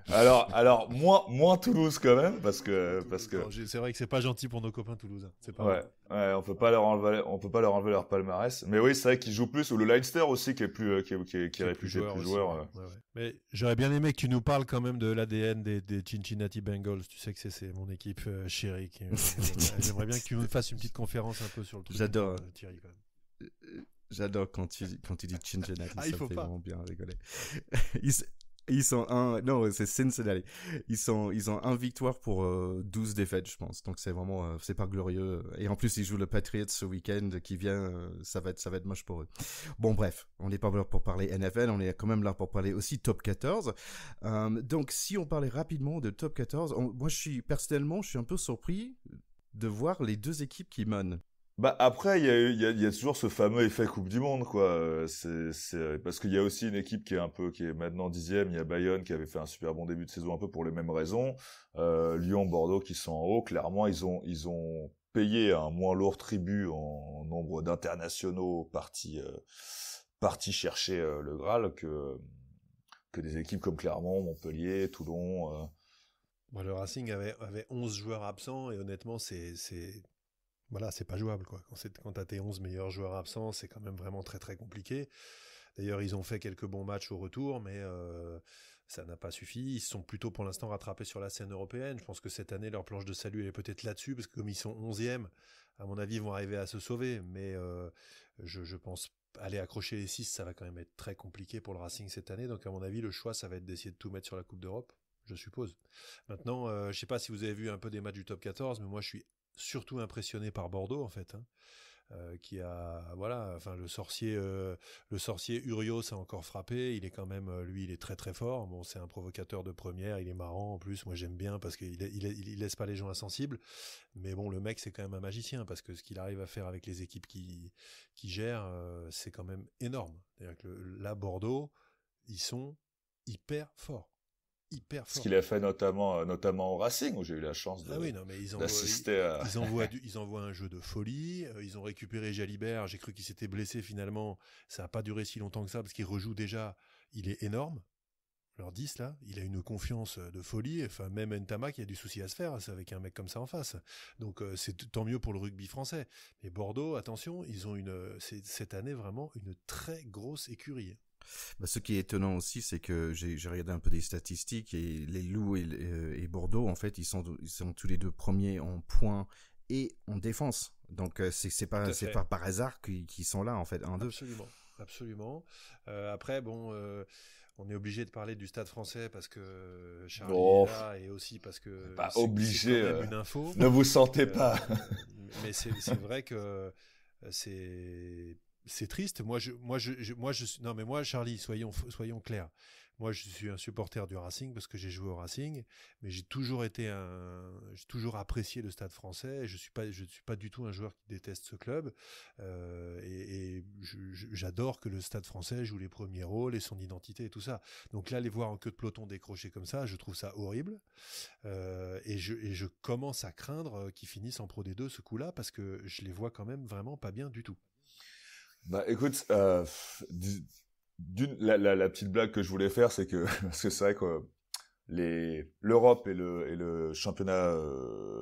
alors moins Toulouse quand même parce que non, c'est vrai que c'est pas gentil pour nos copains toulousains. C'est pas ouais, on peut pas leur enlever leur palmarès. Mais oui, c'est vrai qu'ils jouent plus, ou le Leinster aussi qui est plus qui est réputé plus joueur. Ouais. Ouais. Mais j'aurais bien aimé que tu nous parles quand même de l'ADN des Cincinnati Bengals. Tu sais que c'est mon équipe chérie. J'aimerais bien que tu nous fasses une petite conférence un peu sur le truc. J'adore. Thierry, quand même. J'adore quand tu dis Cincinnati, ça il me faut fait pas. vraiment bien rigoler. Ils sont non, c'est Cincinnati. Ils ont un victoire pour 12 défaites, je pense. Donc c'est vraiment, c'est pas glorieux. Et en plus, ils jouent le Patriots ce week-end qui vient, ça va être moche pour eux. Bon, bref, on n'est pas là pour parler NFL, on est quand même là pour parler aussi top 14. Donc si on parlait rapidement de top 14, moi personnellement, je suis un peu surpris de voir les deux équipes qui mènent. Bah après il y a toujours ce fameux effet Coupe du Monde, quoi. C'est parce qu'il y a aussi une équipe qui est maintenant 10e. Il y a Bayonne qui avait fait un super bon début de saison un peu pour les mêmes raisons. Lyon, Bordeaux qui sont en haut. Clairement ils ont payé un moins lourd tribut en nombre d'internationaux partis chercher le Graal que des équipes comme Clermont, Montpellier, Toulon. Bon, le Racing avait 11 joueurs absents et honnêtement voilà, c'est pas jouable, quoi. Quand t'as tes 11 meilleurs joueurs absents, c'est quand même vraiment très très compliqué. D'ailleurs, ils ont fait quelques bons matchs au retour, mais ça n'a pas suffi. Ils se sont plutôt pour l'instant rattrapés sur la scène européenne. Je pense que cette année, leur planche de salut elle est peut-être là-dessus, parce que comme ils sont 11e, à mon avis, ils vont arriver à se sauver. Mais je pense aller accrocher les 6, ça va quand même être très compliqué pour le Racing cette année. Donc à mon avis, le choix, ça va être d'essayer de tout mettre sur la Coupe d'Europe, je suppose. Maintenant, je sais pas si vous avez vu un peu des matchs du top 14, mais moi je suis surtout impressionné par Bordeaux, en fait, qui a, voilà, enfin le sorcier Urios a encore frappé. Il est quand même, lui, il est très très fort. Bon, c'est un provocateur de première, il est marrant en plus. Moi, j'aime bien parce qu'il laisse pas les gens insensibles. Mais bon, le mec, c'est quand même un magicien parce que ce qu'il arrive à faire avec les équipes qui gèrent, c'est quand même énorme. C'est-à-dire que là, Bordeaux, ils sont hyper fort. Ce qu'il a fait notamment au Racing, où j'ai eu la chance d'assister à... Ils envoient un jeu de folie, ils ont récupéré Jalibert, j'ai cru qu'il s'était blessé finalement, ça n'a pas duré si longtemps que ça, parce qu'il rejoue déjà, il est énorme, leur 10 là, il a une confiance de folie, enfin même Ntama qui a du souci à se faire, c'est avec un mec comme ça en face, donc c'est tant mieux pour le rugby français. Mais Bordeaux, attention, ils ont cette année vraiment une très grosse écurie. Bah, ce qui est étonnant aussi, c'est que j'ai regardé un peu des statistiques et les Loups et Bordeaux, en fait, ils sont tous les deux premiers en points et en défense. Donc c'est pas par hasard qu'ils sont là en fait, 1-2. Absolument. Après bon, on est obligé de parler du Stade Français parce que Charlie est là et aussi parce que pas obligé. C'est quand même une info. Ne vous sentez pas. Mais c'est vrai que c'est triste. Moi, Charlie, soyons clairs. Moi, je suis un supporter du Racing parce que j'ai joué au Racing, mais j'ai toujours apprécié le Stade Français. Je suis pas du tout un joueur qui déteste ce club. J'adore que le Stade Français joue les premiers rôles et son identité et tout ça. Donc là, les voir en queue de peloton décrocher comme ça, je trouve ça horrible. Et je commence à craindre qu'ils finissent en Pro D2 ce coup-là parce que je les vois quand même vraiment pas bien du tout. Bah écoute, la petite blague que je voulais faire, c'est que parce que c'est vrai que l'Europe et le championnat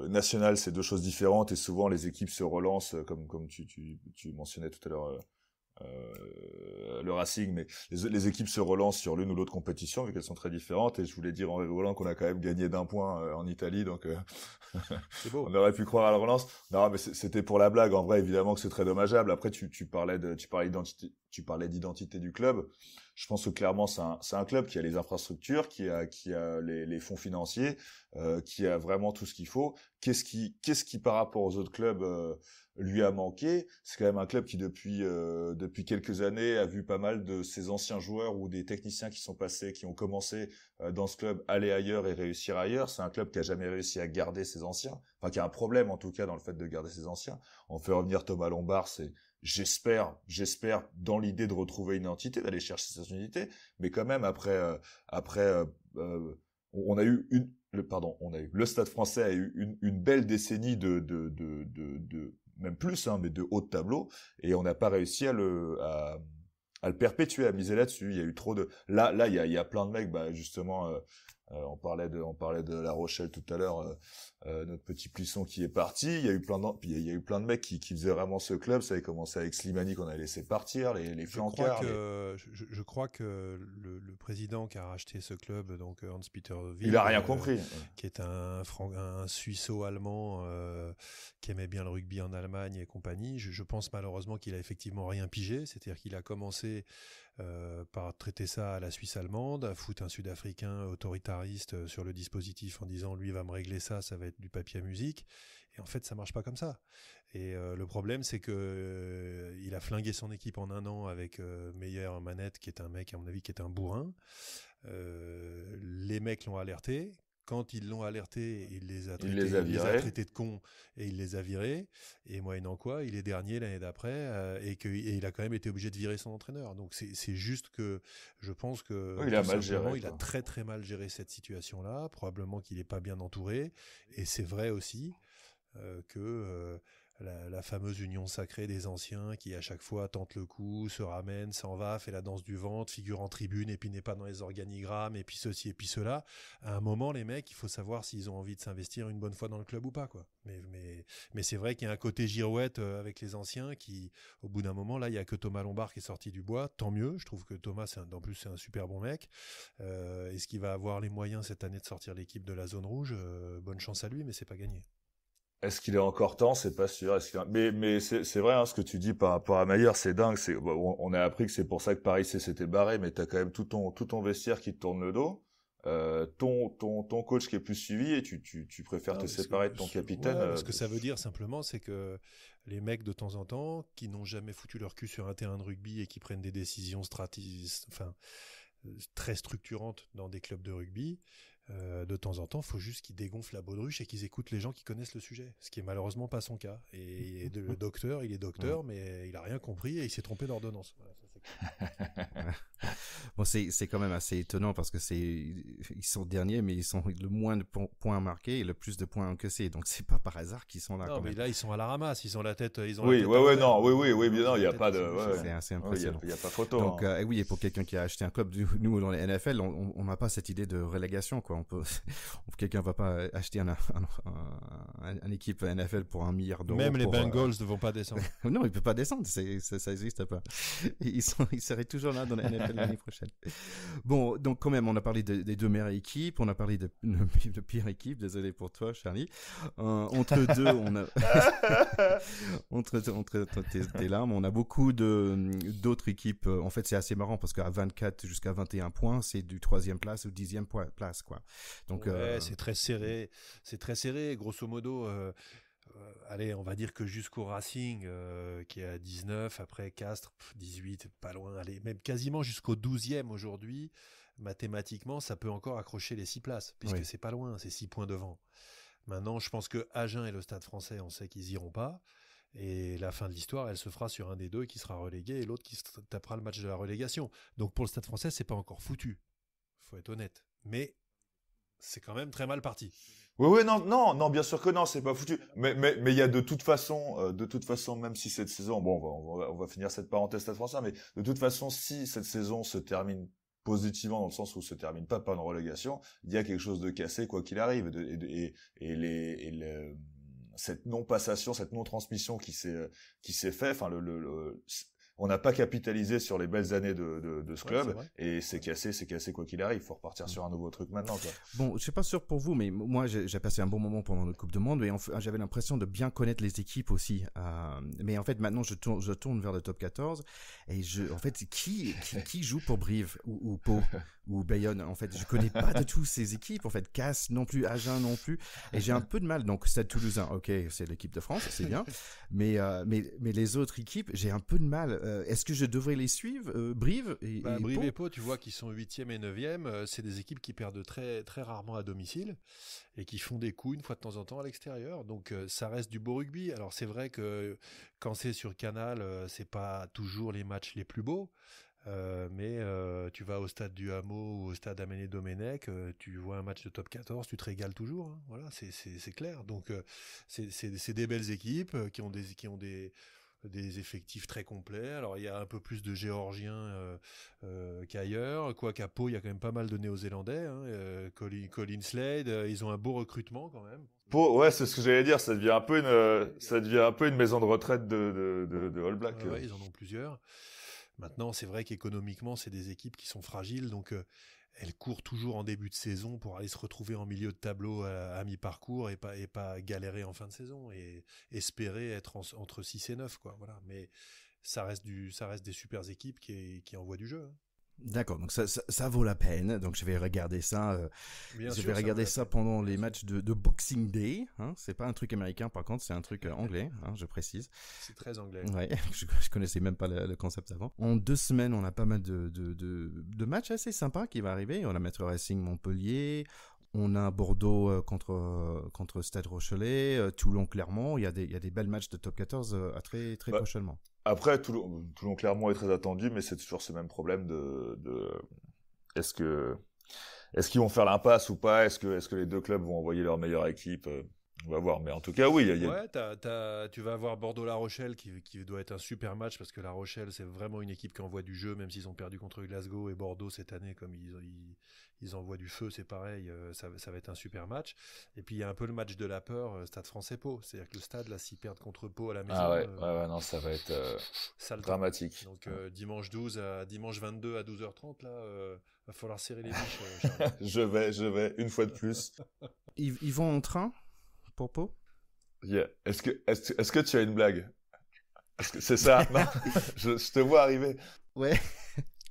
national, c'est deux choses différentes et souvent les équipes se relancent comme tu mentionnais tout à l'heure le Racing, mais les équipes se relancent sur l'une ou l'autre compétition vu qu'elles sont très différentes. Et je voulais dire en rigolant qu'on a quand même gagné d'1 point en Italie, donc c'est beau. On aurait pu croire à la relance. Non, mais c'était pour la blague. En vrai, évidemment que c'est très dommageable. Après, tu parlais d'identité du club. Je pense que clairement c'est un club qui a les infrastructures, qui a les fonds financiers, qui a vraiment tout ce qu'il faut. Qu'est-ce qui par rapport aux autres clubs lui a manqué? C'est quand même un club qui depuis quelques années a vu pas mal de ses anciens joueurs ou des techniciens qui ont commencé dans ce club aller ailleurs et réussir ailleurs. C'est un club qui a jamais réussi à garder ses anciens, enfin qui a un problème en tout cas dans le fait de garder ses anciens. On fait revenir Thomas Lombard, c'est j'espère dans l'idée de retrouver une identité, d'aller chercher cette identité, mais quand même le Stade Français a eu une belle décennie de même plus, hein, mais de haut de tableau, et on n'a pas réussi à le perpétuer, à miser là-dessus. Il y a eu trop de, là, il y a plein de mecs, bah, justement, on parlait de La Rochelle tout à l'heure, notre petit Plisson qui est parti. Il y a eu plein de mecs qui faisaient vraiment ce club. Ça avait commencé avec Slimani qu'on avait laissé partir, les flancards. Je crois que le président qui a racheté ce club, donc Hans-Peter Wild, il a rien compris, qui est un Suisseau-allemand qui aimait bien le rugby en Allemagne et compagnie. Je pense malheureusement qu'il a effectivement rien pigé. C'est-à-dire qu'il a commencé par traiter ça à la Suisse allemande, à foutre un Sud-Africain autoritariste sur le dispositif en disant lui va me régler ça va être du papier à musique, et en fait ça marche pas comme ça. Et le problème c'est que il a flingué son équipe en 1 an avec Meyer Manette qui est un mec à mon avis qui est un bourrin. Les mecs l'ont alerté. Quand ils l'ont alerté, il les a traités de cons et il les a virés. Et moyennant quoi, il est dernier l'année d'après et il a quand même été obligé de virer son entraîneur. Donc c'est juste que je pense que il a mal géré. Il a très très mal géré cette situation-là. Probablement qu'il n'est pas bien entouré. Et c'est vrai aussi que la fameuse union sacrée des anciens qui à chaque fois tente le coup, se ramène, s'en va, fait la danse du ventre, figure en tribune et puis n'est pas dans les organigrammes et puis ceci et puis cela. À un moment, les mecs, il faut savoir s'ils ont envie de s'investir une bonne fois dans le club ou pas, quoi. Mais c'est vrai qu'il y a un côté girouette avec les anciens qui, au bout d'un moment, là, il y a que Thomas Lombard qui est sorti du bois. Tant mieux. Je trouve que Thomas, en plus, c'est un super bon mec. Est-ce qu'il va avoir les moyens cette année de sortir l'équipe de la zone rouge? Bonne chance à lui, mais c'est pas gagné. Est-ce qu'il est encore temps? C'est pas sûr. Mais c'est vrai, hein, ce que tu dis par rapport à Maillard, c'est dingue. On a appris que c'est pour ça que Paris s'était barré, mais t'as quand même tout ton vestiaire qui te tourne le dos. Ton coach qui est plus suivi et tu préfères te séparer de ton capitaine. Ce que ça veut dire simplement, c'est que les mecs de temps en temps qui n'ont jamais foutu leur cul sur un terrain de rugby et qui prennent des décisions très structurantes dans des clubs de rugby, de temps en temps, il faut juste qu'ils dégonflent la baudruche et qu'ils écoutent les gens qui connaissent le sujet, ce qui est malheureusement pas son cas. Et le docteur, il est docteur, mais il a rien compris et il s'est trompé d'ordonnance. Voilà, Bon, c'est quand même assez étonnant parce que ils sont derniers, mais ils sont le moins de points marqués et le plus de points encaissés. Donc c'est pas par hasard qu'ils sont là. Non, mais là ils sont à la ramasse, ils ont la tête. Oui, la tête oui, bien non, il y a pas de. C'est assez impressionnant. Il y a pas photo. Donc oui, et pour quelqu'un qui a acheté un club, nous dans les NFL, on n'a pas cette idée de relégation, quoi. Quelqu'un va pas acheter une équipe NFL pour $1 milliard. Même les Bengals ne vont pas descendre. Non, il peut pas descendre, ça n'existe pas. Ils seraient toujours là dans la NFL l'année prochaine. Bon, donc quand même, on a parlé des deux meilleures équipes, on a parlé de pire équipe. Désolé pour toi, Charlie. Entre deux, on a entre tes larmes, on a beaucoup d'autres équipes. En fait, c'est assez marrant parce qu'à 24 jusqu'à 21 points, c'est du 3e place ou 10e place, quoi. Donc ouais, c'est très serré. C'est très serré, grosso modo. Allez, on va dire que jusqu'au Racing, qui est à 19, après Castres, 18, pas loin, allez, même quasiment jusqu'au 12e aujourd'hui, mathématiquement, ça peut encore accrocher les 6 places, puisque c'est pas loin, c'est 6 points devant. Maintenant, je pense que Agen et le Stade Français, on sait qu'ils iront pas, et la fin de l'histoire, elle se fera sur un des deux qui sera relégué, et l'autre qui tapera le match de la relégation. Donc pour le Stade Français, c'est pas encore foutu, faut être honnête, mais c'est quand même très mal parti. Oui, non, bien sûr que non, c'est pas foutu. Mais il y a de toute façon, même si cette saison, bon, on va finir cette parenthèse Stade Français, mais de toute façon, si cette saison se termine positivement dans le sens où se termine pas par une relégation, il y a quelque chose de cassé quoi qu'il arrive, cette non-passation, cette non-transmission qui s'est fait, enfin on n'a pas capitalisé sur les belles années de ce club et c'est cassé quoi qu'il arrive. Il faut repartir sur un nouveau truc maintenant, quoi. Bon, je suis pas sûr pour vous, mais moi j'ai passé un bon moment pendant notre Coupe du Monde et j'avais l'impression de bien connaître les équipes aussi. Mais en fait maintenant je tourne vers le top 14 et en fait qui joue pour Brive ou Pau ou Bayonne. En fait je connais pas du tout ces équipes. En fait Castres non plus, Agen non plus, et j'ai un peu de mal. Donc Stade Toulousain, ok, c'est l'équipe de France, c'est bien, mais les autres équipes j'ai un peu de mal. Est-ce que je devrais les suivre, Brive et Brive Pau et Pau, tu vois, qui sont 8e et 9e, c'est des équipes qui perdent très, très rarement à domicile et qui font des coups une fois de temps en temps à l'extérieur. Donc ça reste du beau rugby. Alors c'est vrai que quand c'est sur Canal, c'est pas toujours les matchs les plus beaux. Mais tu vas au stade du Hameau ou au stade Aménée-Domenech, tu vois un match de top 14, tu te régales toujours, hein. Voilà, c'est clair. Donc c'est des belles équipes qui ont des effectifs très complets. Alors il y a un peu plus de Géorgiens qu'ailleurs, quoiqu'à Pau il y a quand même pas mal de Néo-Zélandais, hein. Colin Slade, ils ont un beau recrutement quand même. Pau, ouais, c'est ce que j'allais dire, ça devient un peu une maison de retraite de All Black. Ouais, ils en ont plusieurs. Maintenant, c'est vrai qu'économiquement, c'est des équipes qui sont fragiles, donc elles courent toujours en début de saison pour aller se retrouver en milieu de tableau à mi-parcours et pas galérer en fin de saison et espérer être entre 6 et 9, quoi. Voilà. Mais ça reste des super équipes qui envoient du jeu, hein. D'accord, donc ça vaut la peine. Donc je vais regarder ça. Je vais regarder ça pendant les matchs de Boxing Day. Hein. C'est pas un truc américain, par contre, c'est un truc anglais. Hein, je précise. C'est très anglais. Ouais, je connaissais même pas le concept avant. En 2 semaines, on a pas mal de matchs assez sympas qui vont arriver. On a Metro Racing Montpellier. On a Bordeaux contre Stade Rochelet, Toulon-Clermont. Il y a des belles matchs de top 14 à très prochainement. Après, Toulon-Clermont est très attendu, mais c'est toujours ce même problème est-ce qu'ils vont faire l'impasse ou pas? Est-ce que les deux clubs vont envoyer leur meilleure équipe? On va voir. Mais en tout cas, oui. Ouais, tu vas avoir Bordeaux-La Rochelle qui doit être un super match parce que La Rochelle, c'est vraiment une équipe qui envoie du jeu, même s'ils ont perdu contre Glasgow, et Bordeaux cette année, comme ils envoient du feu, c'est pareil, ça va être un super match. Et puis il y a un peu le match de la peur, Stade Français-Pau. C'est-à-dire que le stade, là, s'ils perdent contre Pau à la maison... Ah ouais, non, ça va être dramatique. Donc dimanche 22 à 12h30, là, va falloir serrer les biches, Charles. Je vais, une fois de plus. Ils vont en train pour Pau? Yeah. Est-ce que tu as une blague? C'est ça? Non, je te vois arriver. Ouais.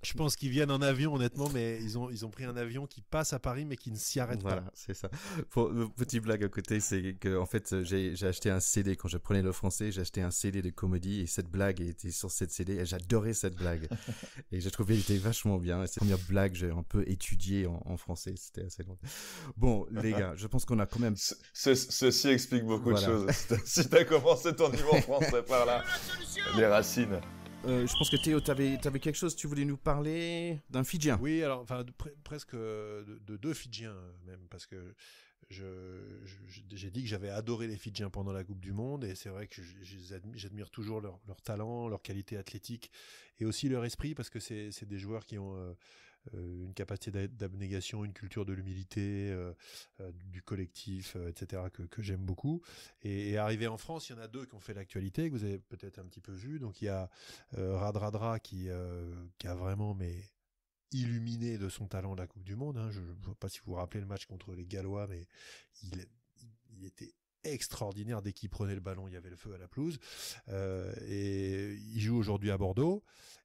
Je pense qu'ils viennent en avion, honnêtement, mais ils ont pris un avion qui passe à Paris, mais qui ne s'y arrête pas. Voilà, c'est ça. Pour le petit blague à côté, c'est que en fait, j'ai acheté un CD quand je prenais le français. J'ai acheté un CD de comédie et cette blague était sur cette CD. Et j'adorais cette blague et j'ai trouvé qu'elle était vachement bien. Et c'est la première blague que j'ai un peu étudiée en français. C'était assez drôle. Bon, les gars, je pense qu'on a quand même. Ceci explique beaucoup de choses. Si t'as commencé ton niveau en français par là, les racines. Je pense que Théo, t'avais quelque chose, tu voulais nous parler d'un Fidjien. Oui, alors, enfin, presque de deux Fidjiens, même, parce que j'ai dit que j'avais adoré les Fidjiens pendant la Coupe du Monde, et c'est vrai que j'admire toujours leur talent, leur qualité athlétique, et aussi leur esprit, parce que c'est des joueurs qui ont une capacité d'abnégation, une culture de l'humilité, du collectif, etc., que j'aime beaucoup. Et arrivé en France, il y en a deux qui ont fait l'actualité, que vous avez peut-être un petit peu vu. Donc il y a Radradra qui a vraiment illuminé de son talent la Coupe du Monde. Hein. Je ne sais pas si vous vous rappelez le match contre les Gallois, mais il était extraordinaire. Dès qu'il prenait le ballon, il y avait le feu à la pelouse. Et il joue aujourd'hui à Bordeaux.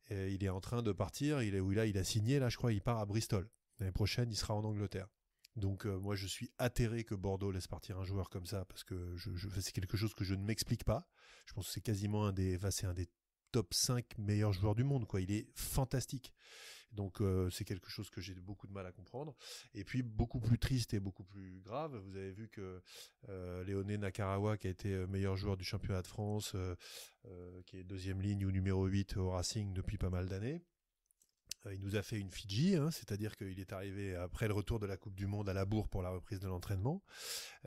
Et il est en train de partir. Il a signé, là, je crois, il part à Bristol. L'année prochaine, il sera en Angleterre. Donc moi, je suis atterré que Bordeaux laisse partir un joueur comme ça, parce que c'est quelque chose que je ne m'explique pas. Je pense que c'est quasiment c'est un des top 5 meilleurs joueurs du monde, quoi. Il est fantastique. Donc c'est quelque chose que j'ai beaucoup de mal à comprendre. Et puis beaucoup plus triste et beaucoup plus grave, vous avez vu que Léoné Nakarawa, qui a été meilleur joueur du championnat de France, qui est deuxième ligne ou numéro 8 au Racing depuis pas mal d'années, il nous a fait une Fidji, hein, c'est-à-dire qu'il est arrivé après le retour de la Coupe du Monde à la bourre pour la reprise de l'entraînement,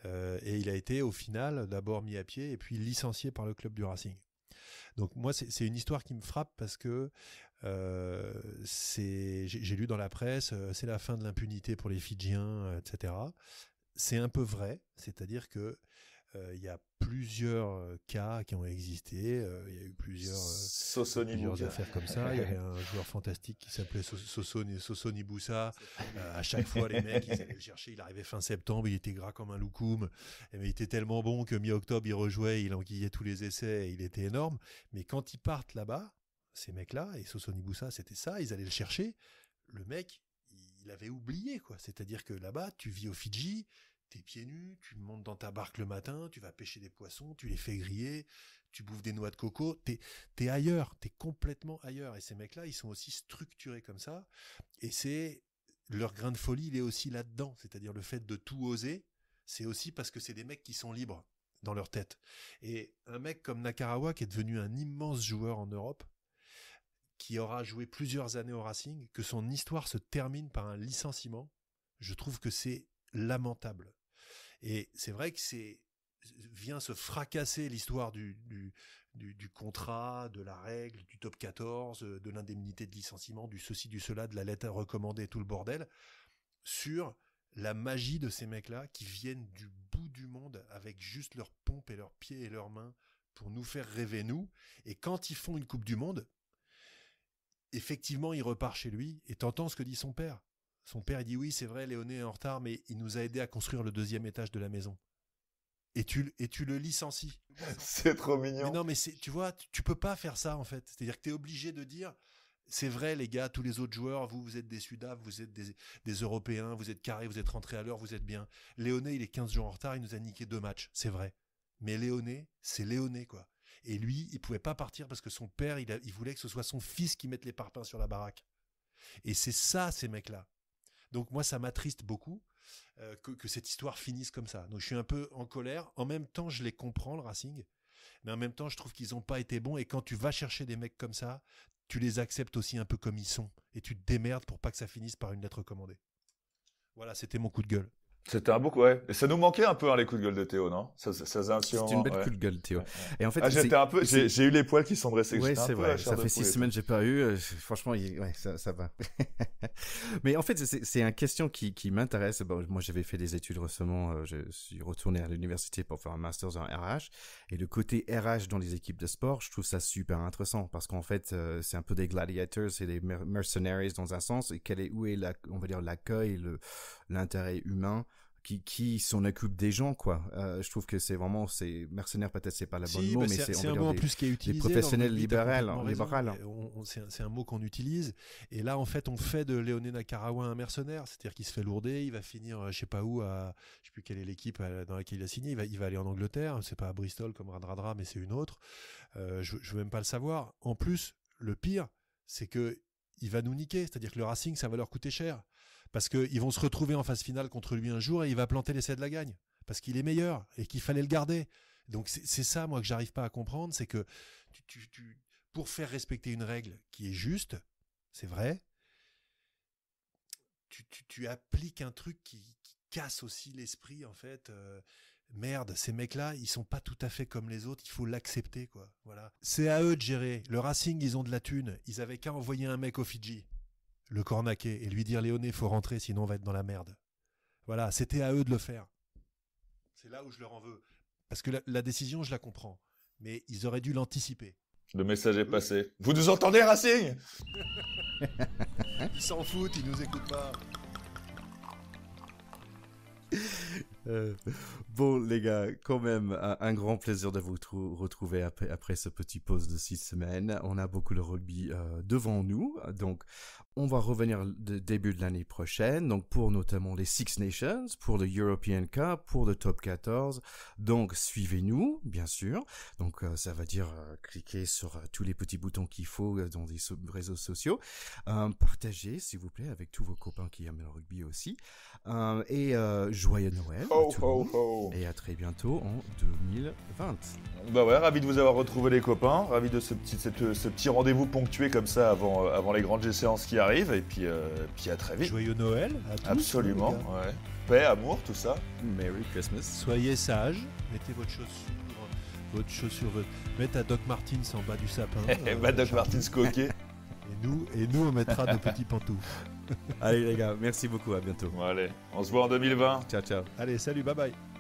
et il a été au final d'abord mis à pied et puis licencié par le club du Racing. Donc moi, c'est une histoire qui me frappe, parce que j'ai lu dans la presse, c'est la fin de l'impunité pour les Fidjiens, etc. C'est un peu vrai, c'est-à-dire que il y a plusieurs cas qui ont existé, il y a eu plusieurs affaires comme ça. Il y avait un joueur fantastique qui s'appelait Sosoni Boussa. À chaque fois, les mecs, ils allaient le chercher. Il arrivait fin septembre, il était gras comme un loukoum, mais il était tellement bon que mi-octobre, il rejouait, il enquillait tous les essais, et il était énorme. Mais quand ils partent là-bas, ces mecs-là, et Sosoni Boussa, c'était ça, ils allaient le chercher. Le mec, il avait oublié, quoi. C'est-à-dire que là-bas, tu vis aux Fidji, t'es pieds nus, tu montes dans ta barque le matin, tu vas pêcher des poissons, tu les fais griller, tu bouffes des noix de coco, t'es ailleurs, t'es complètement ailleurs. Et ces mecs-là, ils sont aussi structurés comme ça. Et c'est leur grain de folie, il est aussi là-dedans. C'est-à-dire le fait de tout oser, c'est aussi parce que c'est des mecs qui sont libres dans leur tête. Et un mec comme Nakarawa, qui est devenu un immense joueur en Europe, qui aura joué plusieurs années au Racing, que son histoire se termine par un licenciement, je trouve que c'est lamentable. Et c'est vrai que vient se fracasser l'histoire du contrat, de la règle, du top 14, de l'indemnité de licenciement, du ceci, du cela, de la lettre recommandée, tout le bordel, sur la magie de ces mecs-là qui viennent du bout du monde avec juste leurs pompes et leurs pieds et leurs mains pour nous faire rêver, nous. Et quand ils font une Coupe du Monde, effectivement, il repart chez lui, et t'entends ce que dit son père. Son père, il dit oui, c'est vrai, Léoné est en retard, mais il nous a aidé à construire le 2e étage de la maison. Et tu le licencies. C'est trop mignon. Mais non, mais tu vois, tu peux pas faire ça, en fait. C'est-à-dire que t'es obligé de dire, c'est vrai, les gars, tous les autres joueurs, vous êtes des Sudaf, vous êtes des Européens, vous êtes carrés, vous êtes rentrés à l'heure, vous êtes bien. Léoné, il est 15 jours en retard, il nous a niqué 2 matchs, c'est vrai. Mais Léoné, c'est Léoné, quoi. Et lui, il pouvait pas partir parce que son père, il voulait que ce soit son fils qui mette les parpaings sur la baraque. Et c'est ça, ces mecs-là. Donc moi, ça m'attriste beaucoup que cette histoire finisse comme ça. Donc je suis un peu en colère. En même temps, je les comprends, le Racing. Mais en même temps, je trouve qu'ils n'ont pas été bons. Et quand tu vas chercher des mecs comme ça, tu les acceptes aussi un peu comme ils sont. Et tu te démerdes pour pas que ça finisse par une lettre recommandée. Voilà, c'était mon coup de gueule. C'était un beau coup, ouais. Et ça nous manquait un peu, hein, les coups de gueule de Théo, non? C'était une belle coup de gueule, Théo. Ouais. Et en fait, j'ai eu les poils qui sont dressés. Ouais, c'est vrai. Ça fait 6 semaines que j'ai pas eu. Franchement, ça va. Mais en fait, c'est une question qui m'intéresse. Bon, moi, j'avais fait des études récemment. Je suis retourné à l'université pour faire un master en RH. Et le côté RH dans les équipes de sport, je trouve ça super intéressant parce qu'en fait, c'est un peu des gladiators, c'est des mercenaries dans un sens. Et où est on va dire l'accueil, l'intérêt humain qui s'en occupe des gens, quoi. Je trouve que c'est mercenaire, peut-être c'est pas le bon mot, mais c'est un mot en plus qui est utilisé. Des professionnels libérales. C'est un mot qu'on utilise. Et là, en fait, on fait de Léoné Nakarawa un mercenaire. C'est-à-dire qu'il se fait lourder, il va finir, je sais pas où, je sais plus quelle est l'équipe dans laquelle il a signé. Il va aller en Angleterre. C'est pas à Bristol comme Radradra, mais c'est une autre. Je veux même pas le savoir. En plus, le pire, c'est que il va nous niquer. C'est-à-dire que le Racing, ça va leur coûter cher. Parce qu'ils vont se retrouver en phase finale contre lui un jour et il va planter l'essai de la gagne. Parce qu'il est meilleur et qu'il fallait le garder. Donc c'est ça, moi, que j'arrive pas à comprendre. C'est que pour faire respecter une règle qui est juste, c'est vrai, tu appliques un truc qui casse aussi l'esprit, en fait. Merde, ces mecs-là, ils sont pas tout à fait comme les autres, il faut l'accepter, quoi. Voilà. C'est à eux de gérer. Le Racing, ils ont de la thune. Ils avaient qu'à envoyer un mec au Fidji, le cornaquer, et lui dire Léoné, faut rentrer, sinon on va être dans la merde. Voilà, c'était à eux de le faire. C'est là où je leur en veux. Parce que la décision, je la comprends. Mais ils auraient dû l'anticiper. Le message est passé. Vous nous entendez, Racing? Ils s'en foutent, ils nous écoutent pas. Bon les gars, quand même un grand plaisir de vous retrouver après ce petit pause de 6 semaines. On a beaucoup de rugby devant nous, donc on va revenir début de l'année prochaine, donc pour notamment les Six Nations, pour le European Cup, pour le Top 14. Donc suivez-nous, bien sûr. Donc ça va dire cliquez sur tous les petits boutons qu'il faut dans les réseaux sociaux. Partagez s'il vous plaît avec tous vos copains qui aiment le rugby aussi. Et joyeux Noël Ho, à tout le ho, monde. ho. Et à très bientôt en 2020. Bah ouais, ravi de vous avoir retrouvé les copains, ravi de ce petit rendez-vous ponctué comme ça avant les grandes échéances qui arrivent, et puis à très vite. Joyeux Noël à tous. Absolument, les gars. ouais. Paix, amour, tout ça. Merry Christmas. Soyez sages, mettez votre chaussure, mettez à Doc Martens en bas du sapin. Doc Martens coquet. Et nous, on mettra nos petits pantoufles. Allez les gars, merci beaucoup, à bientôt. Bon, allez, on se voit en 2020. Ciao, ciao. Allez, salut, bye bye.